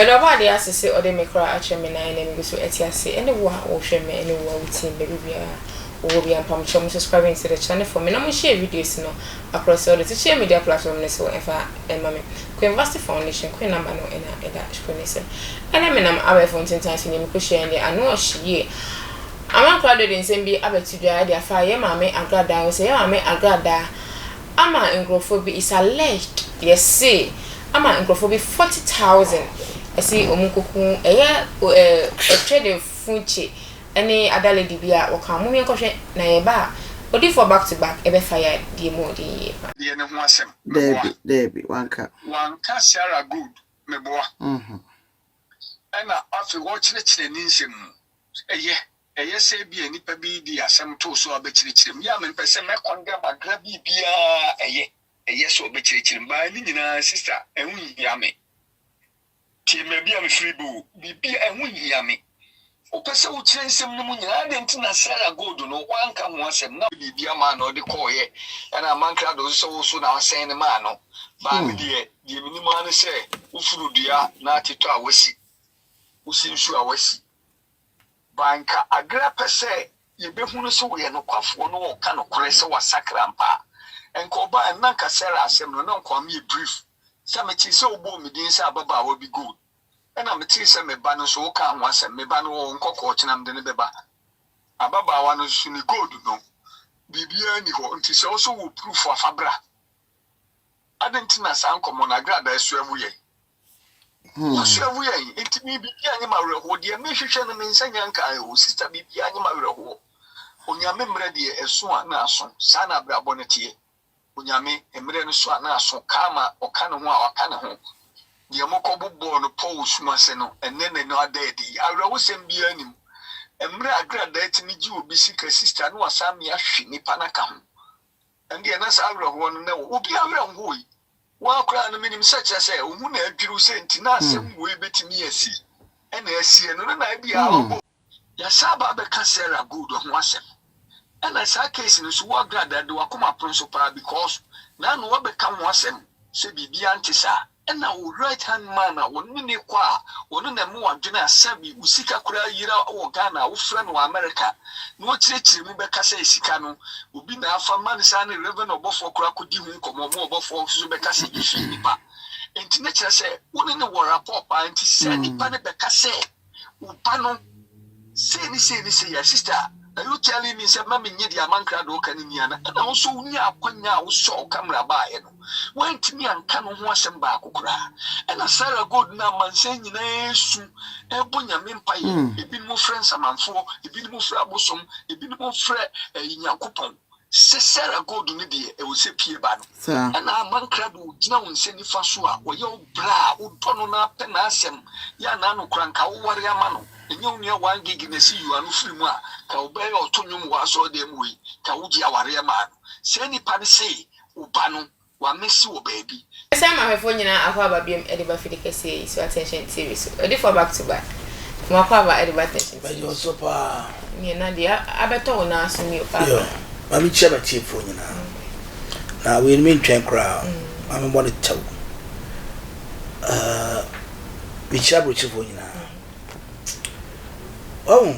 But about the assessor or the macro actually mean I name go so etiase and the war or shame any war team baby will be and pump subscribing to the channel for me. No share videos no across all the social media platforms so if I and mammy Queen Vasti Foundation Queen number no in that screen. And I mean I'm away from 10 times in the share and I know she Amankrado didn't send be Etw3 Defunche mammy Agradaa say mammy Agradaa Amankrado is alleged yes say Amankrado 40,000 I see Omunkuku Etw3 Defunche any other lady be a or come women question na eba odi for back to back ebe fire the more the ne ho asem Debbie wanka Sarah good meboa ana afi wo chire ni nsem eye se bi anipa bi di asem to so abechire ya me pese me konde magra bi bia eye so obechire ba ni nyina sister ehun ya me ti me bia me free bu bi ehun ya me opese wo chensem no munyina adenti na Sarah Gold no wanka ho asem na bibia ma na odi koye na Amankrado so na asen ne ma no ba me de minimum an se ufuru dua na atito awasi usinsu awasi banka agra pese ye behunu so we no kwafo no ka no kore se wasakrampa enko ba na nka Sarah asem no na nko am ye brief se me chi se obo me din se ababa wo bi good ena me ti se me ba no so ka ho asem me ba no nkoko chenam de ne beba ababa wa no su ni gold no bibia ni ho nti se so wo proof of abra adentina san komo na Agradaa esuawu ye esuawu ye nti bibia anyi mawreho de me hwehwe no me nsanya nka o sister bibia anyi mawreho onyame mre de esu na aso sa na abra bonetie onyame emre no so na aso kama oka no ho a waka ne ho de mokobo bo no po usumase no enene no adedi awrewo sem bia anim emre Agradaa timi ji obi sika sister no asami ahwe nipa na ka ho ende na sa awreho no na obi awreho yi wa kra no minim seche se ohu na adwiru se ntina asem wo ebetimi asi ena asi no na bia obo ya saba be ka Sarah Gold ho asem ena sa case no so wa Agradaa de wakoma principal because na no wa be ka ho asem se bibia ntisa ena wo right hand man a wonu ne kwa wonu na mu wadwene asabi usika kura yira wo Ghana wo fra no America no chirechire mu be ka se sika no obi na afa man sa ne reven obofo kura kodi hu komo mu obofo so be ka se ifi nipa enti na kire se wonu ne wo rapport pa enti se nipa ne be ka se upa no se ni ya sister. Are you telling me say mama nye di Amankrado ka ni ana na wo so uni akwanya wo so camera ba ye no went me anka no ho asem ba akokora na Sarah Gold na mansen nyina esu ebo nyame mpaye ebi mo friends amanfo ebi mo fra bosom ebi mo fra Nyankopon se Sarah Gold ni de e wo se pie ba no na Amankrado gina won se ni fa so a wo ye bra wo tono na pe na asem ya na no kranka wo ware ama no enyo nya 1 gig na si you anu free mu a ka obey otonyum wa so dem wi ka wuji aware ma no se ni pa ne se uba no wa mesi wo baby say my phone nyina akwa ba biem e de ba fidike say so attention series o de for back to back mo akwa ba e de ba attention ba yo so pa ni na dia abeto na aso mi o pa ma mi cheba tie phone nyina na we ni ntwen kra ma me mo de taw bi chaba tie phone nyina oh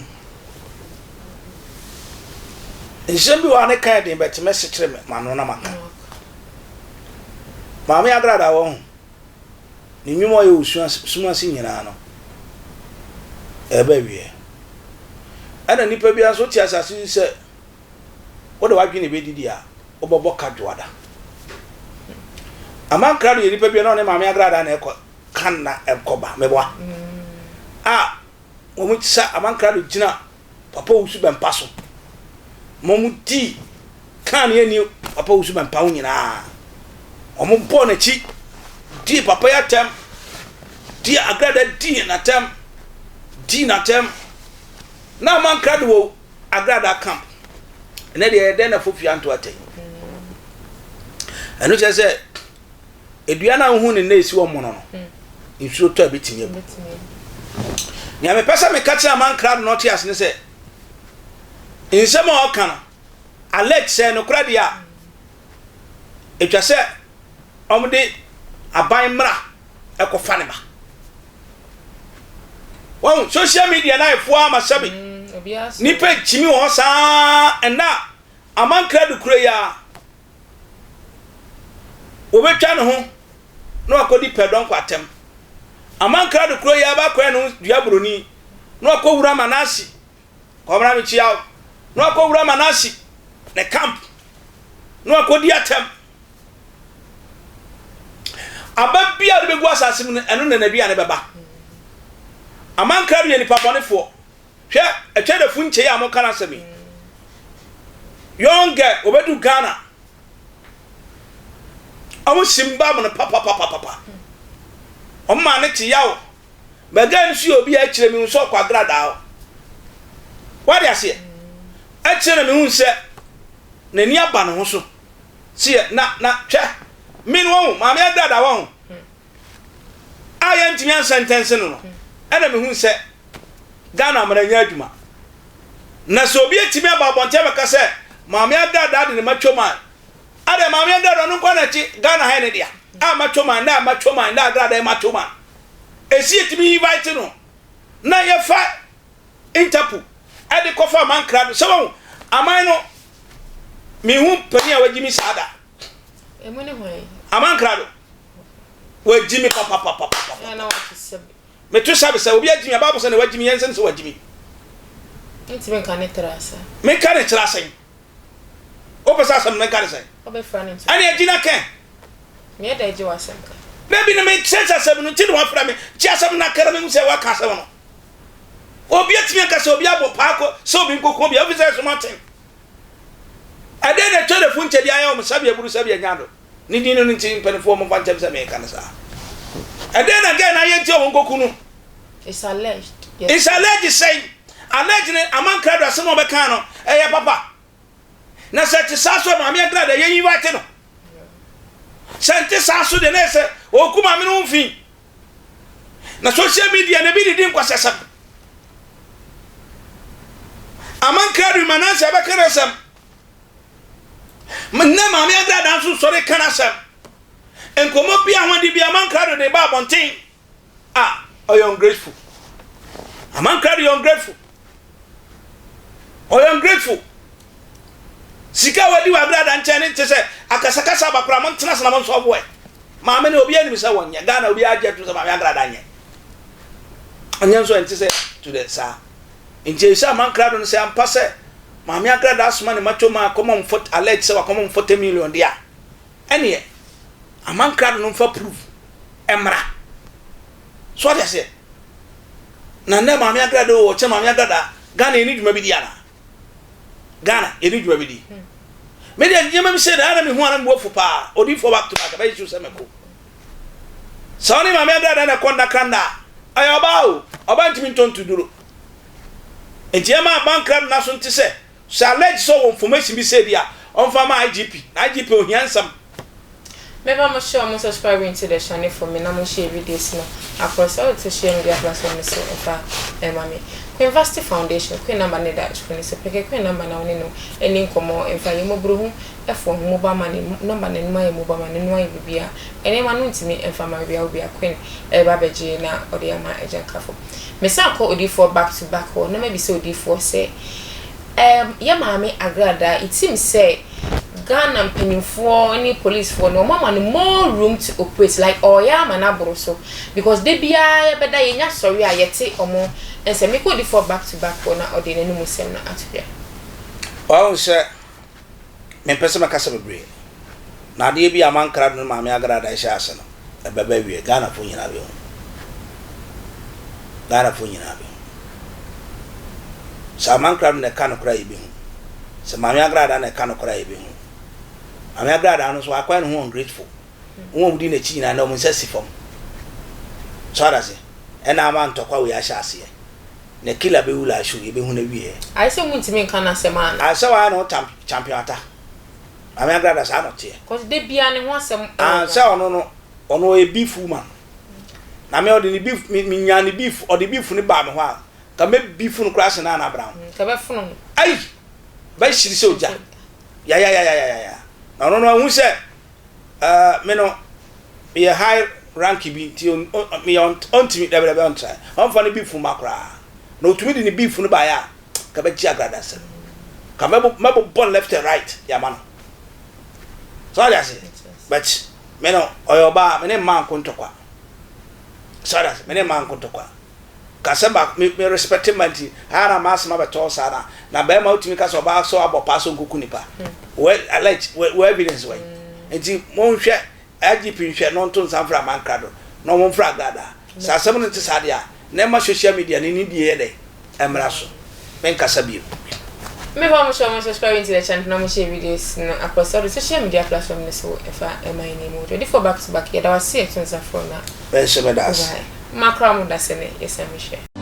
Nsembi wa ne kan den bet message me mano na maka Mama Agradaa wo ni nwimo ye usua suma si nyina no eba wie ana nipa bia so ti asase se wo de wadwe ne bedidi a obobo kadwoada Amankrado ye nipa bia no ne Mama Agradaa na ekọ kan na ekoba meboa wo mu tsa Amankrado gina papa usu bempa so momuti kan ye ni papa usu bempa wo nyina omo bo na chi di papa ya tem di Agradaa di na tem na Amankrado wo Agradaa camp na de na fofia nto atay enu che edua na hu ne na esi wo mono no nsuo to abetimi bu ni ame pesa me kache Amankrado no tias ne se insema o kana Alex se no kra dia etwa se omde aban mra ekofa ne ba One social media na efo ama sabi. Nipa chimi wo sa ena Amankrado kura ya. Obetwa ne ho no akodi pedon kwatem. Amankrado kura ya ba kwa no duabroni no akowura manasi. Komra mi chiaw. No akowura manasi ne camp. No akodi atem. Ababia de begu asase mu eno na nadua ne beba. Amankrado ye nipa bonefo. Hwe Etw3 Defunche ya mo kana sabi. Younger obedu Ghana. Amu simba mo papa. Omma ne ti yawo. Baga nsu obi a kire mi nso kwa Agradaa. What do you say? A kire mi hu se na ni aba no ho so. Sie na hwe. Min won ma me Agradaa won. Aya ntimi an sentence no. Ana me hu se Ghana maranya adwuma. Na so obi etimi aba bonte beka se ma me Agradaa de ne Mach0 Man. Ade ma me Agradaa no kwa na chi Ghana ha ne dia. A Mach0 Man na Mach0 Man na Agradaa Mach0 Man. Esi etimi invite no. Na ye fa interpol. Ade kofa Amankrado. So won aman no me hu pani a wagimi sada. Emone hoy. Amankrado. Wagimi papa. Na what is Me to sabe se obi agimi ababo se na wagimi yensen se wagimi. Ntime kan ne trasa. Me kan ne trasa yin. O pesa sam me kan se. Obe frane. Ani agina ken. Me da eje wasanka. Baby na me sense asem no ti no afra me. Chi asem na kara me se wa ka asem no. Obi atimi aka se obi abo paako se obi nkoko obi obi se so maten. Ade na Etw3 Defunche dia ya o sabe aburu sabe nyado. Ni dinu no nti mpanifo mo fantem se me kan sa. Ade na ga na ye ti o nkoko no. It's alleged. Yes. It's alleged say alleged Amankrado asem obe kan no eye papa. Na se ti sa so ma me Agradaa ye yin wate no. Sente saso de nese okuma me no mfi na social media na bi didi nkwasesa Amankrado manase abakana sam manna ma me Agradaa so sore kana sam enkomo bia hwade bia Amankrado de ba bonten you ungrateful Amankrado you ungrateful ungrateful Sika wadi wa Agradaa nchane ntese akasakasa bakra mo ntena sana mo nso boy maame ne obi anim se wonya Ghana obi agye to se maame Agradaa nye anya so ntese to the sa nje sa Amankrado no se ampa se maame Agradaa asoma ne Mach0 Man komo mfot alert se wa komo 40 million dia ene Amankrado no fa proof emra so dia se na maame Agradaa o che maame Agradaa Ghana eni dwuma bi dia na Ghana eni dwuma bi di media nyema said ana me hu ana me wofu pa odi for back to back ba yisu se meko sawni ma me Agradaa na konda kanda ayoba oba ntimi ntonto duro entiema Amankrado na so nti se challenge so information bi se dia on fa ma IGP ohiansam Maybe I'm sure I'm subscribing to the channel for me. I'm share videos now. Across all the social media platforms. So, in fact, mommy. University Foundation. Queen number ne that. Queen number now. No. Any income. In fact, you mo bro. F1 mobile money. Number ne my mobile money. No I be here. Any man want to me. In fact, my will be a queen. Babeji na or the my agent kafo. Me say call OD4 back to back. Or no maybe so OD4 say. Yeah, mommy Agradaa. It seems say. Ghana penifo any police for no mama no more room to operate like oya manabro so because they be a better yenya sorry ayete omo and say me go the for back to back for na odi na no musem na atwe o se me pese makasa bebre na de bi Amankrado no maame Agradaa sha ase no e baba wie Ghana fo nyina be sa Amankrado ne kan kora ibi hu se maame Agradaa ne kan kora ibi hu Ame Agradaa no so akwa no ungrateful. Won wudi na chi nyina na mo nsasi fom. So ada se. E na ama ntokwa we ahya ase. Na killer be wula shu ye be hu na wie. I say muntimi nka na se man. I say wa no champion ata. Ame Agradaa sa no tie. Cause they bia ne ho asem. Say ono e beef woman. Na me odi ni beef mi nya ni beef odi beef ni ba me ho a. Ka me beef no crash na na brown. Ka be funu. Ai. Ba shiri se oja. Ya. No, who said, me no, be a high rank bi ti me on timi da be on try on fa ne beef makra na otumi di ne beef no ba ya ka ba ji Agradaa se ka mabo born left and right ya man so that's it but me no oyoba me ne man kontokwa so that's me ne man kontokwa kasaba me respect manti ana masema beto sana na be ma utimi ka so ba so abopa so nkuku nipa well alleged we evidence way enti mo hwe IGP hwe no nto nsanfra Amankrado no mo mfra Agradaa sa asem no tisade a na ma social media ni die de emra so men kasabi me ba mo show mo subscribe to the channel na mo share videos no across all the social media platforms so if I my name o ready for back to back here that was see Etw3 na ben se me das Mach0 Man da se ne yes am share